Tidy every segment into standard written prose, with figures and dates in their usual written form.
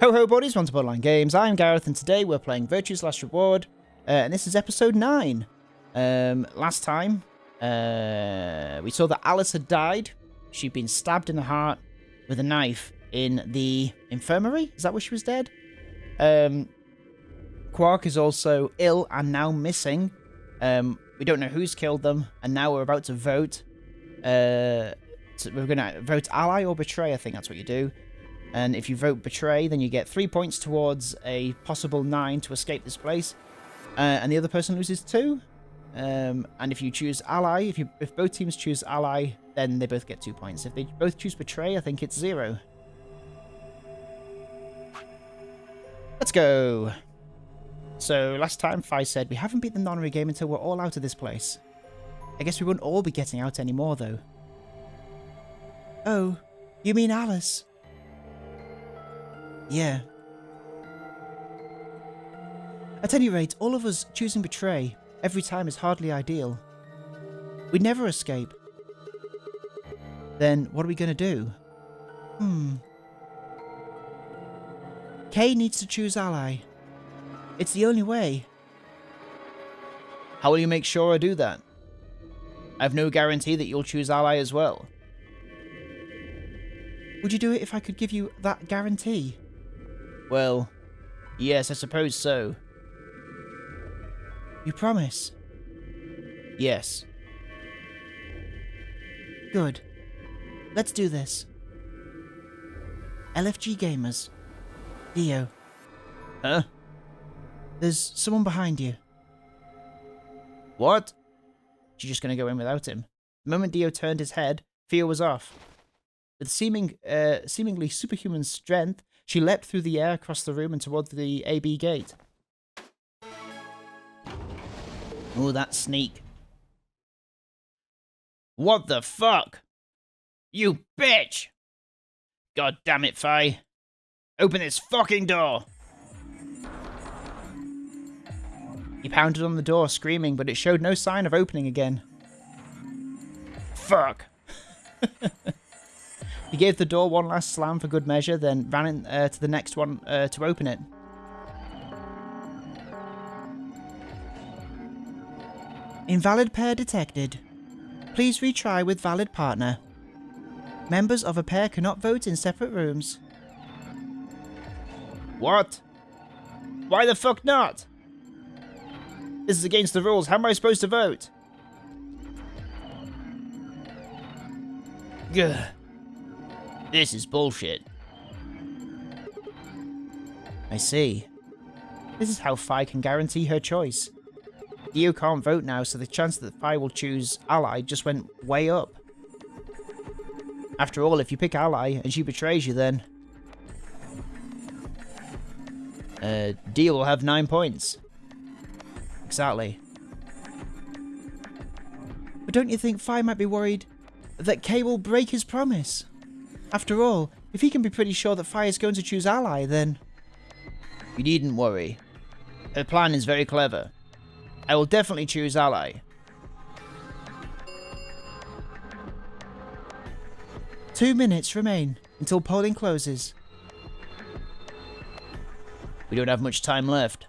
Ho ho buddies, welcome to Borderline Games. I'm Gareth and today we're playing Virtue's Last Reward and this is episode 9. Last time we saw that Alice had died. She'd been stabbed in the heart with a knife in the infirmary. Is that where she was dead? Quark is also ill and now missing. We don't know who's killed them and now we're about to vote. We're going to vote ally or betray, I think that's what you do. And if you vote betray, then you get 3 points towards a possible 9 to escape this place. And the other person loses 2. And if you choose ally, if both teams choose ally, then they both get 2 points. If they both choose betray, I think it's 0. Let's go. So last time Fi said, we haven't beat the nonary game until we're all out of this place. I guess we won't all be getting out anymore though. Oh, you mean Alice? Yeah. At any rate, all of us choosing betray every time is hardly ideal. We'd never escape. Then what are we going to do? Kay needs to choose ally. It's the only way. How will you make sure I do that? I have no guarantee that you'll choose ally as well. Would you do it if I could give you that guarantee? Well, yes, I suppose so. You promise? Yes. Good. Let's do this. LFG Gamers. Dio. Huh? There's someone behind you. What? She's just going to go in without him. The moment Dio turned his head, Theo was off. With seemingly superhuman strength, she leapt through the air across the room and toward the AB gate. Oh, that sneak. What the fuck? You bitch! God damn it, Fi. Open this fucking door! He pounded on the door, screaming, but it showed no sign of opening again. Fuck. He gave the door one last slam for good measure, then ran in, to the next one to open it. Invalid pair detected. Please retry with valid partner. Members of a pair cannot vote in separate rooms. What? Why the fuck not? This is against the rules. How am I supposed to vote? Gah. This is bullshit. I see. This is how Fi can guarantee her choice. Dio can't vote now, so the chance that Fi will choose ally just went way up. After all, if you pick ally and she betrays you, then Dio will have 9 points. Exactly. But don't you think Fi might be worried that Kay will break his promise? After all, if he can be pretty sure that Fi is going to choose ally, then... You needn't worry. Her plan is very clever. I will definitely choose ally. 2 minutes remain until polling closes. We don't have much time left.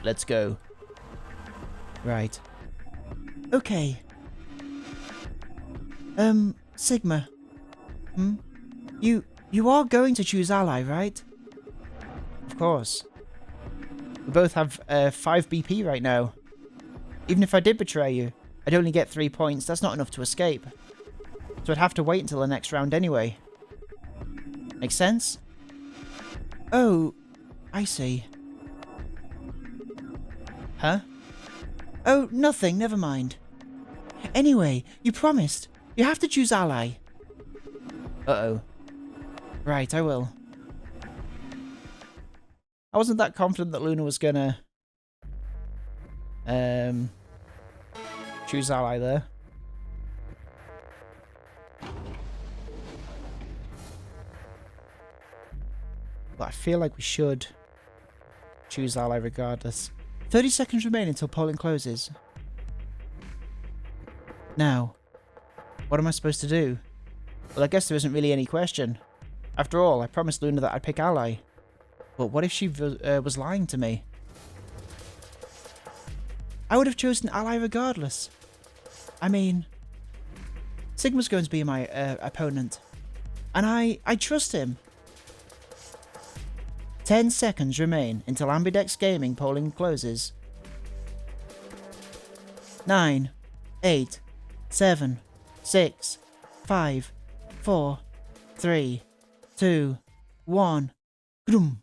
Let's go. Right. Okay. Sigma. You are going to choose ally, right? Of course. We both have 5 BP right now. Even if I did betray you, I'd only get 3 points. That's not enough to escape. So I'd have to wait until the next round anyway. Make sense? Oh, I see. Huh? Oh, nothing. Never mind. Anyway, you promised. You have to choose ally. Uh-oh. Right, I will. I wasn't that confident that Luna was gonna choose ally there. But I feel like we should choose ally regardless. 30 seconds remain until polling closes. Now, what am I supposed to do? Well, I guess there isn't really any question. After all, I promised Luna that I'd pick ally. But what if she was lying to me? I would have chosen Ally regardless. I mean, Sigma's going to be my opponent. And I trust him. 10 seconds remain until Ambidex Gaming polling closes. 9, 8, 7, 6, 5, 4, 3, 2, 1. Grum.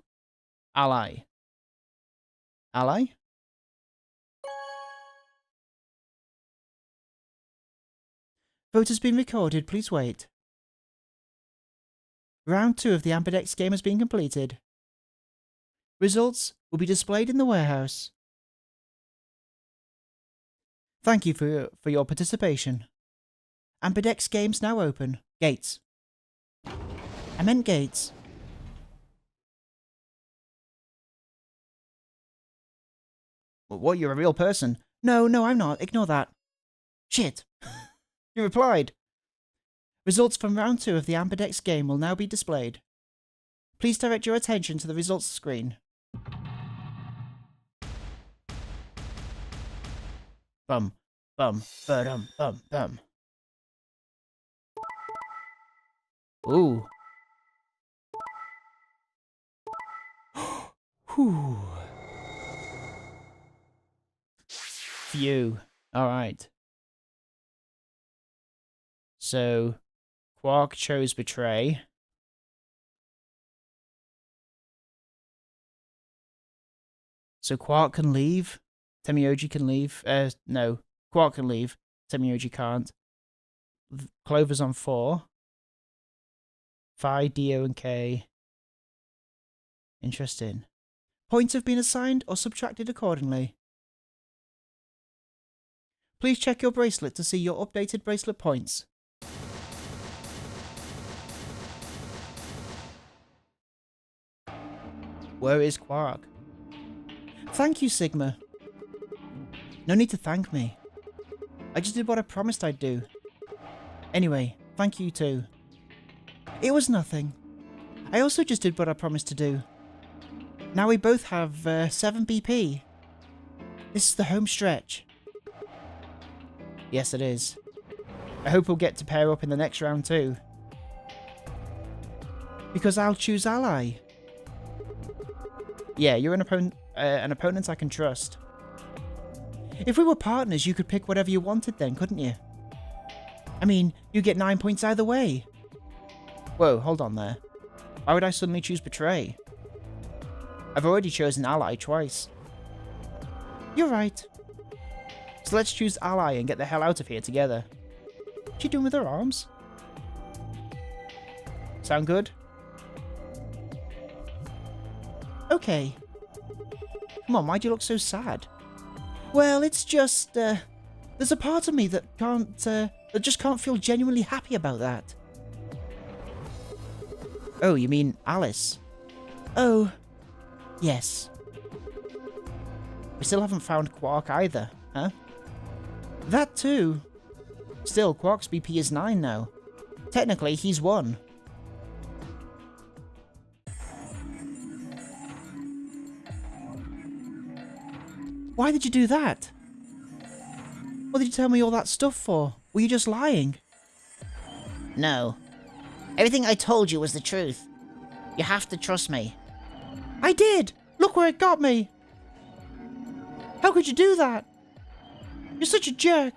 Ally. Ally? Vote has been recorded, please wait. Round 2 of the Ambidex game has been completed. Results will be displayed in the warehouse. Thank you for your participation. Ambidex games now open. Gates. I meant gates. What, you're a real person? No, I'm not. Ignore that. Shit. You replied. Results from round 2 of the Ambidex game will now be displayed. Please direct your attention to the results screen. Bum, bum, ba-dum, bum, bum. Ooh. Whew. Phew. Alright. So, Quark chose Betray. So Quark can leave. Temioji can leave. No. Quark can leave. Temioji can't. Clover's on 4. Phi, Dio, and K. Interesting. Points have been assigned or subtracted accordingly. Please check your bracelet to see your updated bracelet points. Where is Quark? Thank you, Sigma. No need to thank me. I just did what I promised I'd do. Anyway, thank you too. It was nothing. I also just did what I promised to do. Now we both have 7 BP. This is the home stretch. Yes, it is. I hope we'll get to pair up in the next round too. Because I'll choose Ally. Yeah, you're an opponent I can trust. If we were partners, you could pick whatever you wanted then, couldn't you? I mean, you get 9 points either way. Whoa, hold on there. Why would I suddenly choose Betray? I've already chosen Ally twice. You're right. So let's choose Ally and get the hell out of here together. What's she doing with her arms? Sound good? Okay. Come on, why do you look so sad? Well, it's just, there's a part of me that just can't feel genuinely happy about that. Oh, you mean Alice? Oh, yes. We still haven't found Quark either, huh? That too. Still, Quark's BP is 9 now. Technically, he's 1. Why did you do that? What did you tell me all that stuff for? Were you just lying? No. Everything I told you was the truth. You have to trust me. I did! Look where it got me! How could you do that? You're such a jerk.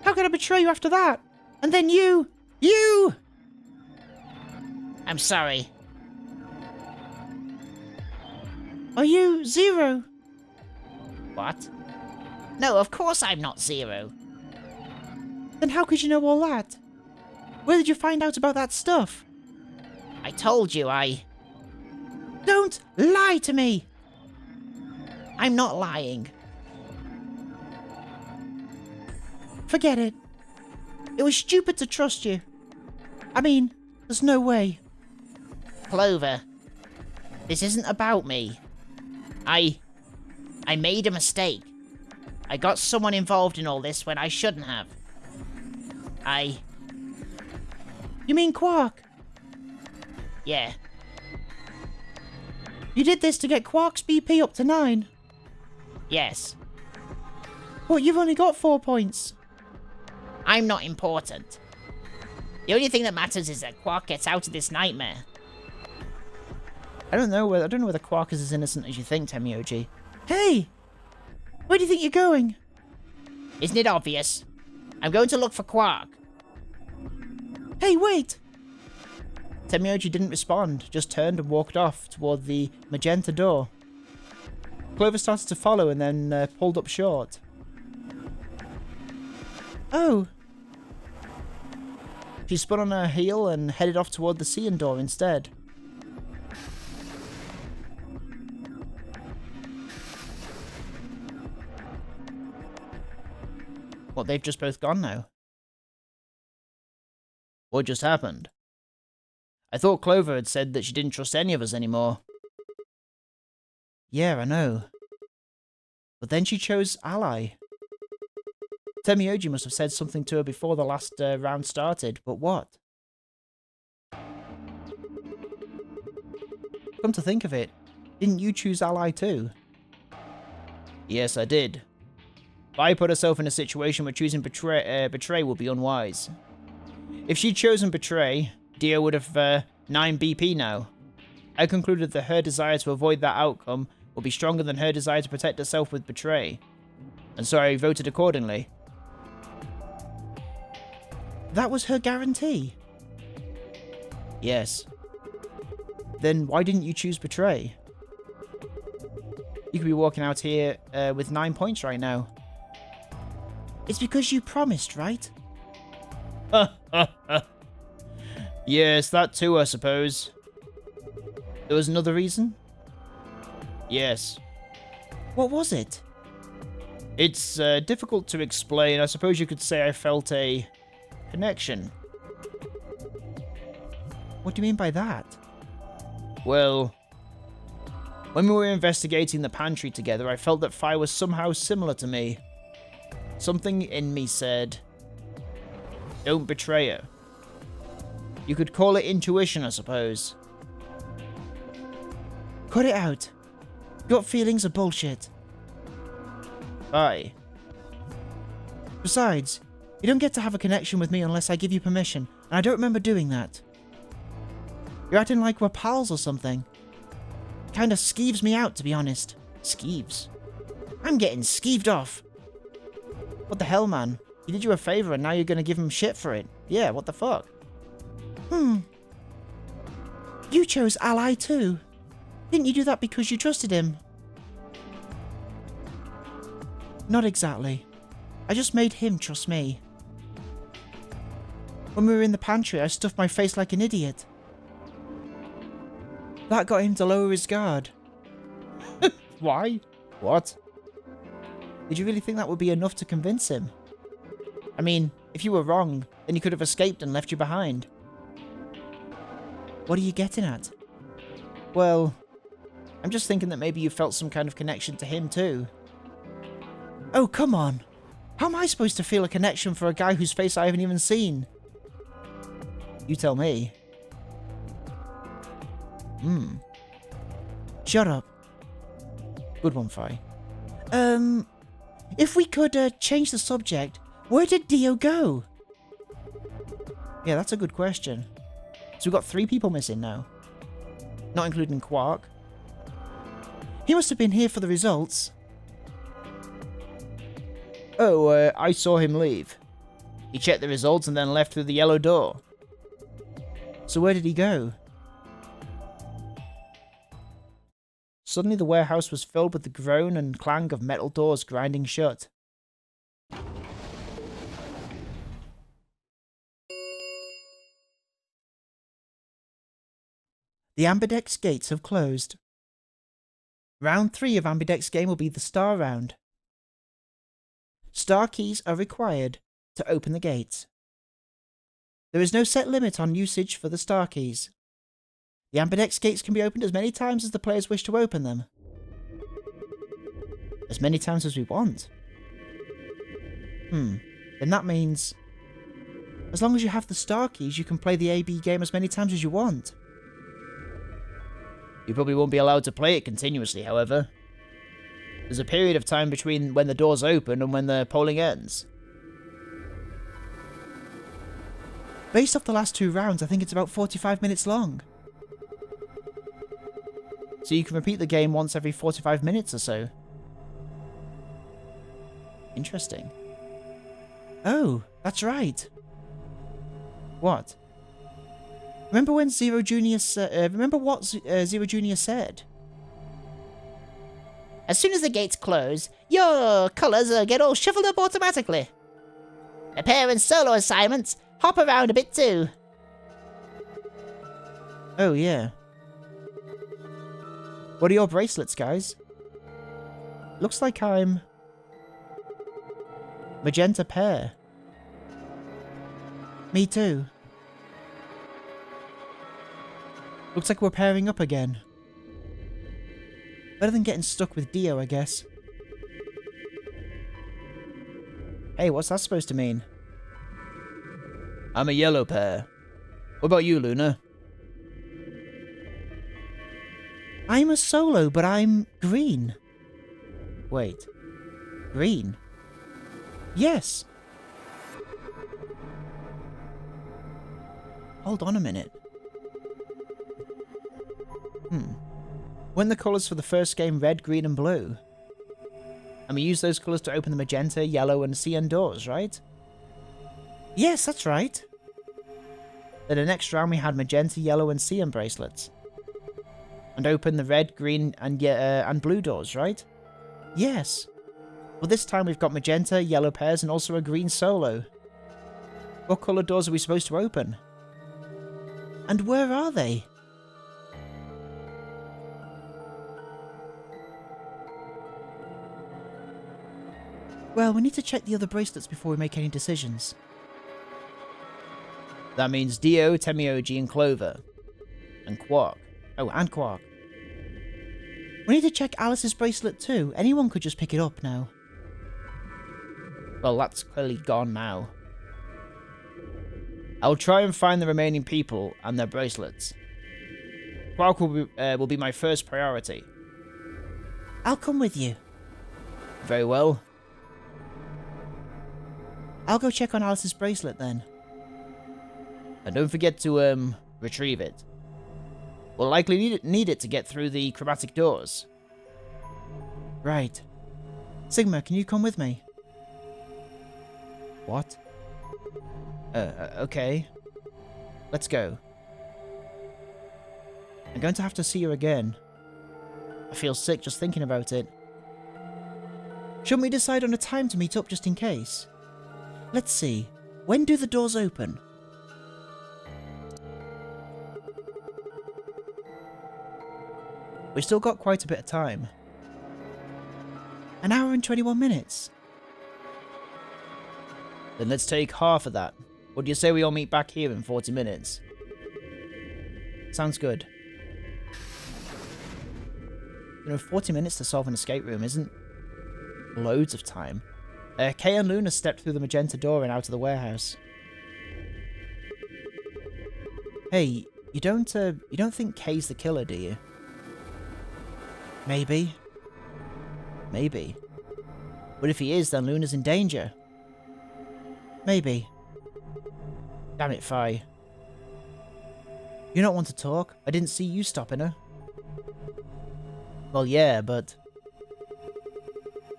How could I betray you after that? And then you! I'm sorry. Are you Zero? What? No, of course I'm not Zero. Then how could you know all that? Where did you find out about that stuff? I told you Don't lie to me! I'm not lying. Forget it. It was stupid to trust you. I mean, there's no way. Clover, this isn't about me. I made a mistake. I got someone involved in all this when I shouldn't have. You mean Quark? Yeah. You did this to get Quark's BP up to 9? Yes. But you've only got 4 points. I'm not important. The only thing that matters is that Quark gets out of this nightmare. I don't know whether Quark is as innocent as you think, Temioji. Hey! Where do you think you're going? Isn't it obvious? I'm going to look for Quark. Hey, wait! Temioji didn't respond, just turned and walked off toward the magenta door. Clover started to follow and then pulled up short. Oh! She spun on her heel and headed off toward the Cian door instead. What, they've just both gone now? What just happened? I thought Clover had said that she didn't trust any of us anymore. Yeah, I know. But then she chose Ally. Temioji must have said something to her before the last round started, but what? Come to think of it, didn't you choose Ally too? Yes, I did. But I put herself in a situation where choosing Betray would be unwise. If she'd chosen Betray, Dio would have 9 BP now. I concluded that her desire to avoid that outcome would be stronger than her desire to protect herself with Betray. And so I voted accordingly. That was her guarantee? Yes. Then why didn't you choose Betray? You could be walking out here with 9 points right now. It's because you promised, right? Yes, that too, I suppose. There was another reason? Yes. What was it? It's difficult to explain. I suppose you could say I felt a connection. What do you mean by that? Well, when we were investigating the pantry together, I felt that Fire was somehow similar to me. Something in me said, don't betray her. You could call it intuition, I suppose. Cut it out. Gut feelings are bullshit. Bye. Besides, you don't get to have a connection with me unless I give you permission, and I don't remember doing that. You're acting like we're pals or something. Kinda skeeves me out, to be honest. Skeeves? I'm getting skeeved off. What the hell, man? He did you a favor and now you're gonna give him shit for it. Yeah, what the fuck? You chose Ally too. Didn't you do that because you trusted him? Not exactly. I just made him trust me. When we were in the pantry, I stuffed my face like an idiot. That got him to lower his guard. Why? What? Did you really think that would be enough to convince him? I mean, if you were wrong, then he could have escaped and left you behind. What are you getting at? Well, I'm just thinking that maybe you felt some kind of connection to him too. Oh, come on. How am I supposed to feel a connection for a guy whose face I haven't even seen? You tell me. Shut up. Good one, Fi. If we could change the subject, where did Dio go? Yeah, that's a good question. So we've got 3 people missing now. Not including Quark. He must have been here for the results. Oh, I saw him leave. He checked the results and then left through the yellow door. So where did he go? Suddenly the warehouse was filled with the groan and clang of metal doors grinding shut. The Ambidex gates have closed. Round 3 of Ambidex's game will be the star round. Star keys are required to open the gates. There is no set limit on usage for the star keys. The Ambidex gates can be opened as many times as the players wish to open them. As many times as we want. Then that means, as long as you have the star keys, you can play the AB game as many times as you want. You probably won't be allowed to play it continuously, however. There's a period of time between when the doors open and when the polling ends. Based off the last 2 rounds, I think it's about 45 minutes long. So you can repeat the game once every 45 minutes or so. Interesting. Oh, that's right. What? Remember when Zero Junior remember what Zero Junior said? As soon as the gates close, your colours get all shuffled up automatically. The pair and solo assignments hop around a bit too. Oh, yeah. What are your bracelets, guys? Looks like I'm... magenta pair. Me too. Looks like we're pairing up again. Better than getting stuck with Dio, I guess. Hey, what's that supposed to mean? I'm a yellow pair. What about you, Luna? I'm a solo, but I'm green. Wait. Green? Yes. Hold on a minute. Weren't the colours for the first game red, green and blue? And we used those colours to open the magenta, yellow and cyan doors, right? Yes, that's right. Then the next round we had magenta, yellow and cyan bracelets. And opened the red, green and blue doors, right? Yes. Well, this time we've got magenta, yellow pairs and also a green solo. What colour doors are we supposed to open? And where are they? Well, we need to check the other bracelets before we make any decisions. That means Dio, Temioji, and Clover. And Quark. Oh, and Quark. We need to check Alice's bracelet too. Anyone could just pick it up now. Well, that's clearly gone now. I'll try and find the remaining people and their bracelets. Quark will be my first priority. I'll come with you. Very well. I'll go check on Alice's bracelet then. And don't forget to, retrieve it. We'll likely need it to get through the chromatic doors. Right. Sigma, can you come with me? What? Okay. Let's go. I'm going to have to see you again. I feel sick just thinking about it. Shouldn't we decide on a time to meet up just in case? Let's see. When do the doors open? We've still got quite a bit of time. An hour and 21 minutes. Then let's take half of that. What do you say we all meet back here in 40 minutes? Sounds good. 40 minutes to solve an escape room isn't loads of time. Kay and Luna stepped through the magenta door and out of the warehouse. Hey, you don't think Kay's the killer, do you? Maybe. Maybe. But if he is, then Luna's in danger. Maybe. Damn it, Phi. You don't want to talk? I didn't see you stopping her. Well, yeah, but...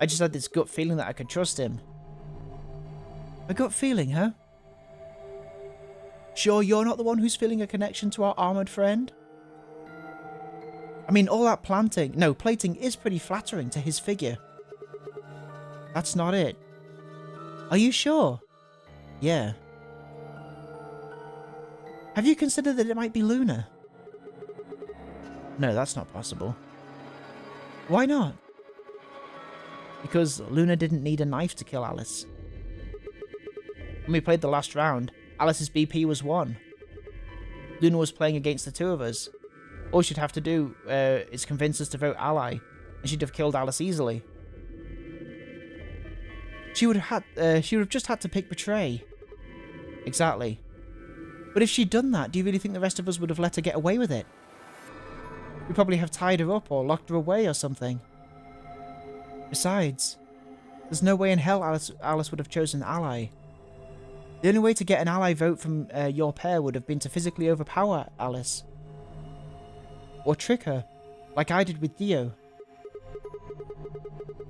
I just had this gut feeling that I could trust him. A gut feeling, huh? Sure you're not the one who's feeling a connection to our armoured friend? I mean, all that plating is pretty flattering to his figure. That's not it. Are you sure? Yeah. Have you considered that it might be Luna? No, that's not possible. Why not? Because Luna didn't need a knife to kill Alice. When we played the last round, Alice's BP was 1. Luna was playing against the two of us. All she'd have to do is convince us to vote ally, and she'd have killed Alice easily. She would have just had to pick betray. Exactly. But if she'd done that, do you really think the rest of us would have let her get away with it? We probably have tied her up or locked her away or something. Besides, there's no way in hell Alice would have chosen an ally. The only way to get an ally vote from your pair would have been to physically overpower Alice. Or trick her, like I did with Dio.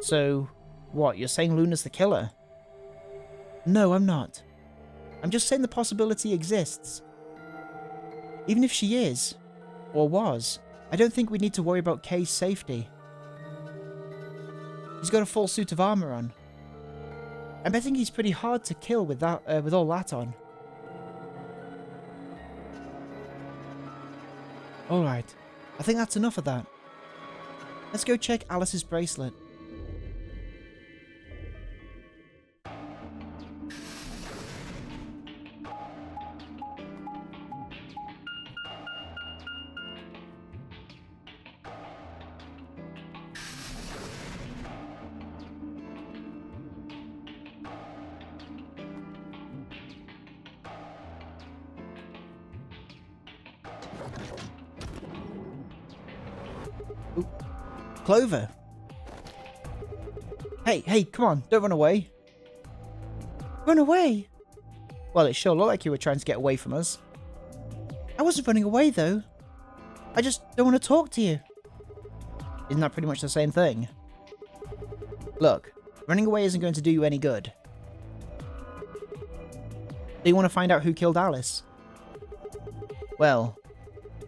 So, what, you're saying Luna's the killer? No, I'm not. I'm just saying the possibility exists. Even if she is, or was, I don't think we need to worry about Kay's safety. He's got a full suit of armor on. I'm betting he's pretty hard to kill with that, with all that on. Alright, I think that's enough of that. Let's go check Alice's bracelet. Ooh. Clover! Hey, come on, don't run away. Run away? Well, it sure looked like you were trying to get away from us. I wasn't running away, though. I just don't want to talk to you. Isn't that pretty much the same thing? Look, running away isn't going to do you any good. Do you want to find out who killed Alice? Well,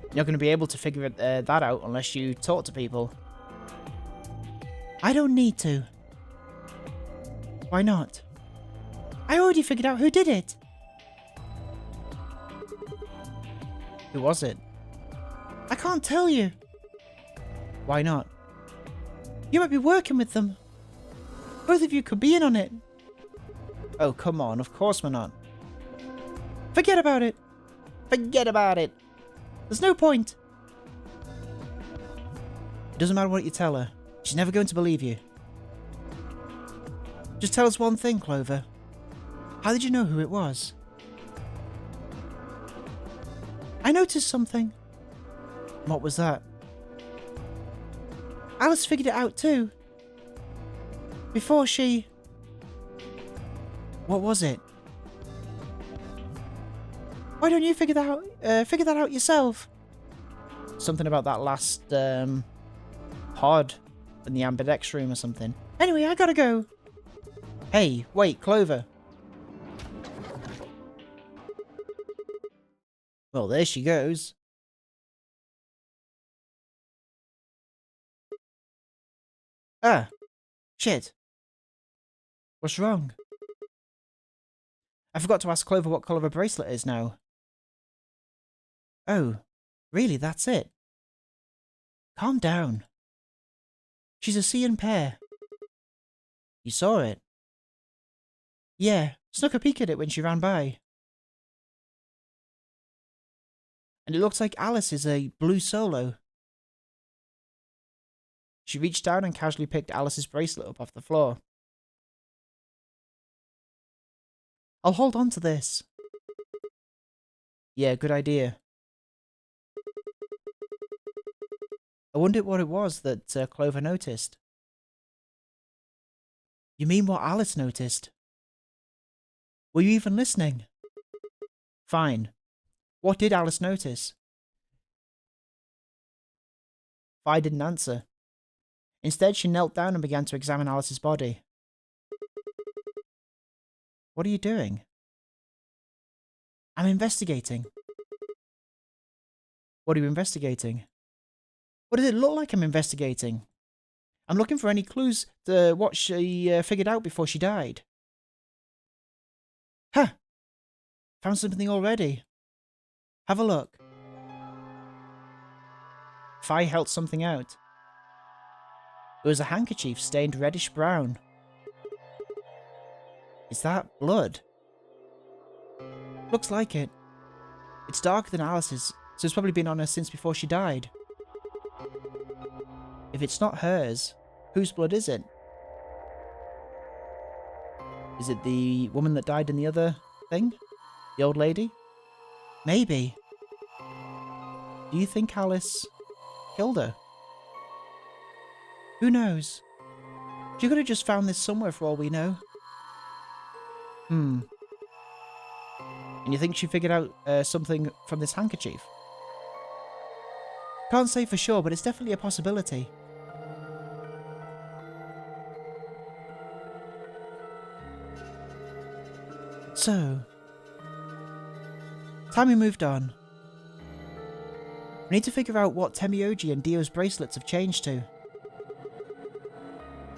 you're not going to be able to figure that out unless you talk to people. I don't need to. Why not? I already figured out who did it. Who was it? I can't tell you. Why not? You might be working with them. Both of you could be in on it. Oh, come on. Of course we're not. Forget about it. Forget about it. There's no point. It doesn't matter what you tell her. She's never going to believe you. Just tell us one thing, Clover. How did you know who it was? I noticed something. What was that? Alice figured it out too. Before she... What was it? Why don't you figure that out yourself? Something about that last pod in the ambidex room or something. Anyway, I gotta go. Hey, wait, Clover. Well, there she goes. Ah, shit. What's wrong? I forgot to ask Clover what colour her bracelet is now. Oh, really, that's it? Calm down. She's a Cian pair. You saw it? Yeah, snuck a peek at it when she ran by. And it looks like Alice is a blue solo. She reached down and casually picked Alice's bracelet up off the floor. I'll hold on to this. Yeah, good idea. I wondered what it was that Clover noticed. You mean what Alice noticed? Were you even listening? Fine. What did Alice notice? Vi didn't answer. Instead, she knelt down and began to examine Alice's body. What are you doing? I'm investigating. What are you investigating? What does it look like I'm investigating? I'm looking for any clues to what she figured out before she died. Huh! Found something already. Have a look. Vi held something out. It was a handkerchief stained reddish brown. Is that blood? Looks like it. It's darker than Alice's, so it's probably been on her since before she died. If it's not hers, whose blood is it? Is it the woman that died in the other thing? The old lady? Maybe. Do you think Alice... killed her. Who knows? She could have just found this somewhere for all we know. And you think she figured out something from this handkerchief? Can't say for sure, but it's definitely a possibility. So, time we moved on. We need to figure out what Temioji and Dio's bracelets have changed to.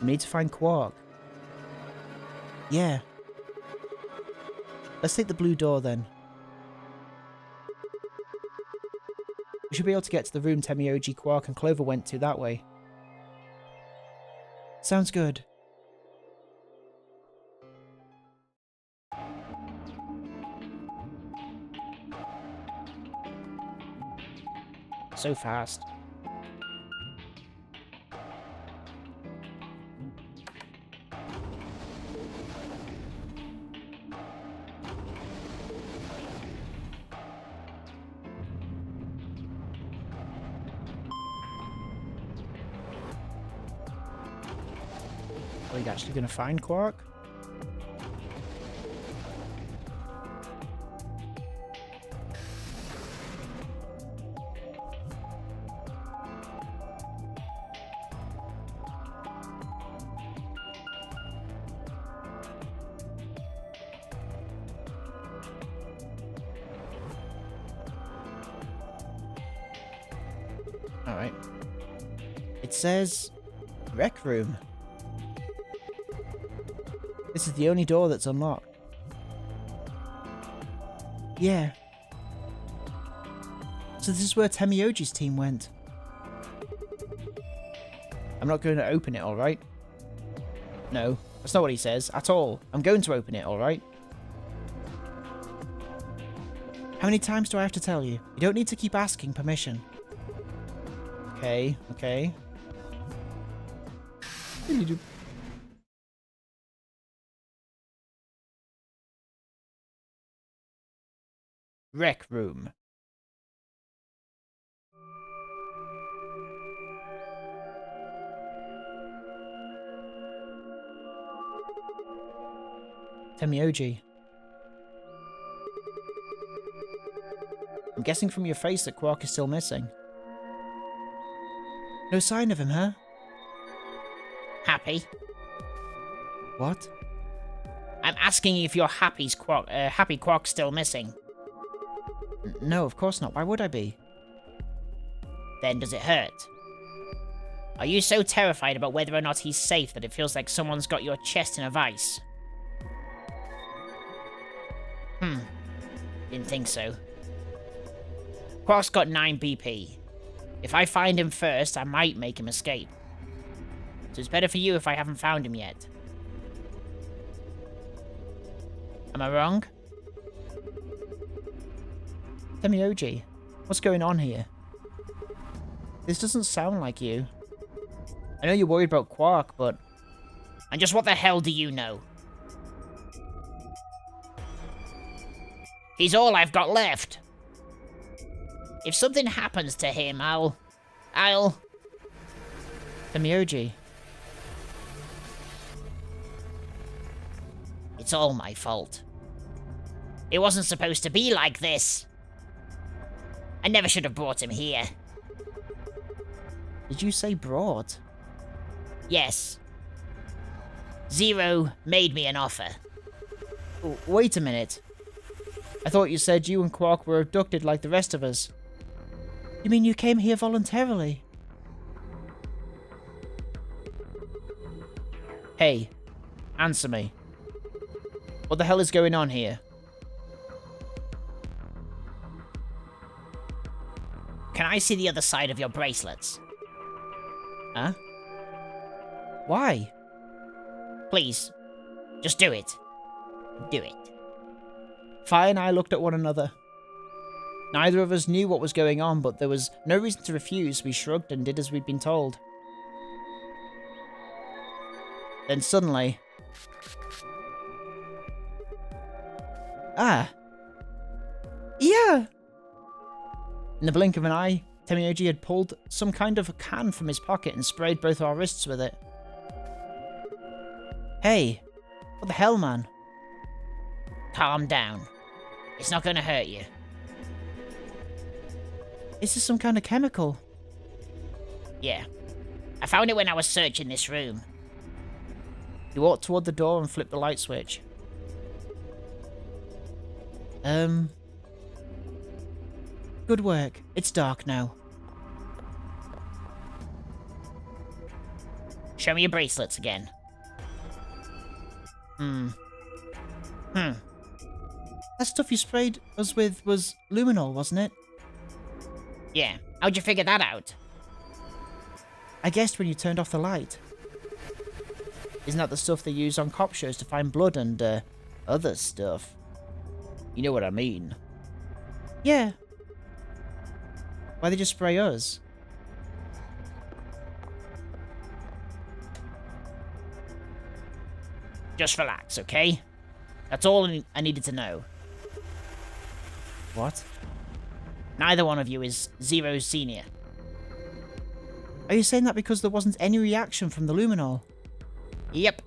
We need to find Quark. Yeah. Let's take the blue door then. We should be able to get to the room Temioji, Quark and Clover went to that way. Sounds good. So fast. Are you actually going to find Quark? Alright. It says Rec Room. This is the only door that's unlocked. Yeah. So this is where Temioji's team went. I'm not going to open it, alright? No, that's not what he says at all. I'm going to open it, alright? How many times do I have to tell you? You don't need to keep asking permission. Okay, okay. Rec Room. Temioji. I'm guessing from your face that Quark is still missing. No sign of him, huh? Happy? What? I'm asking if you're happy Quark's still missing. No, of course not. Why would I be? Then does it hurt? Are you so terrified about whether or not he's safe that it feels like someone's got your chest in a vice? Didn't think so. Quark's got 9 BP. If I find him first, I might make him escape. So it's better for you if I haven't found him yet. Am I wrong? Temioji, what's going on here? This doesn't sound like you. I know you're worried about Quark, but... And just what the hell do you know? He's all I've got left. If something happens to him, I'll... Temioji. It's all my fault. It wasn't supposed to be like this. I never should have brought him here. Did you say brought? Yes. Zero made me an offer. Wait a minute. I thought you said you and Quark were abducted like the rest of us. You mean you came here voluntarily? Hey, answer me. What the hell is going on here? Can I see the other side of your bracelets? Huh? Why? Please. Just do it. Do it. Fi and I looked at one another. Neither of us knew what was going on, but there was no reason to refuse. We shrugged and did as we'd been told. Then suddenly... Ah! Yeah! In the blink of an eye, Temioji had pulled some kind of a can from his pocket and sprayed both our wrists with it. Hey, what the hell, man? Calm down. It's not gonna hurt you. Is this some kind of chemical? Yeah. I found it when I was searching this room. He walked toward the door and flipped the light switch. Good work. It's dark now. Show me your bracelets again. That stuff you sprayed us with was luminol, wasn't it? Yeah. How'd you figure that out? I guessed when you turned off the light. Isn't that the stuff they use on cop shows to find blood and, other stuff? You know what I mean. Yeah. Why'd they just spray us? Just relax, okay? That's all I needed to know. What? Neither one of you is Zero's senior. Are you saying that because there wasn't any reaction from the luminol? Yep.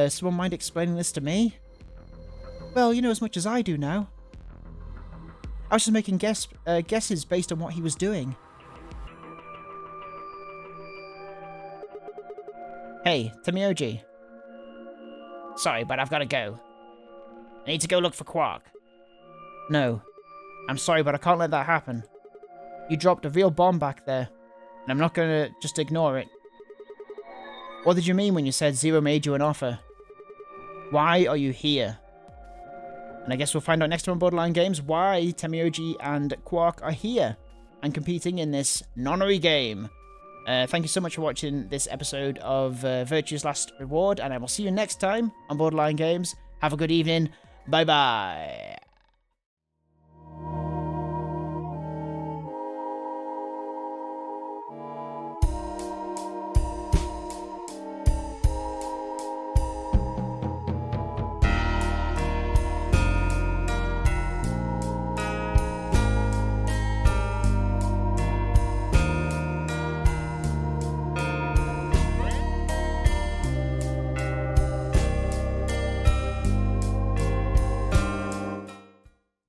Someone mind explaining this to me? Well, you know as much as I do now. I was just making guesses based on what he was doing. Hey, Temioji. Sorry, but I've gotta go. I need to go look for Quark. No. I'm sorry, but I can't let that happen. You dropped a real bomb back there, and I'm not gonna just ignore it. What did you mean when you said Zero made you an offer? Why are you here? And I guess we'll find out next time on Borderline Games why Temioji and Quark are here and competing in this nonary game. Thank you so much for watching this episode of Virtue's Last Reward, and I will see you next time on Borderline Games. Have a good evening. Bye-bye.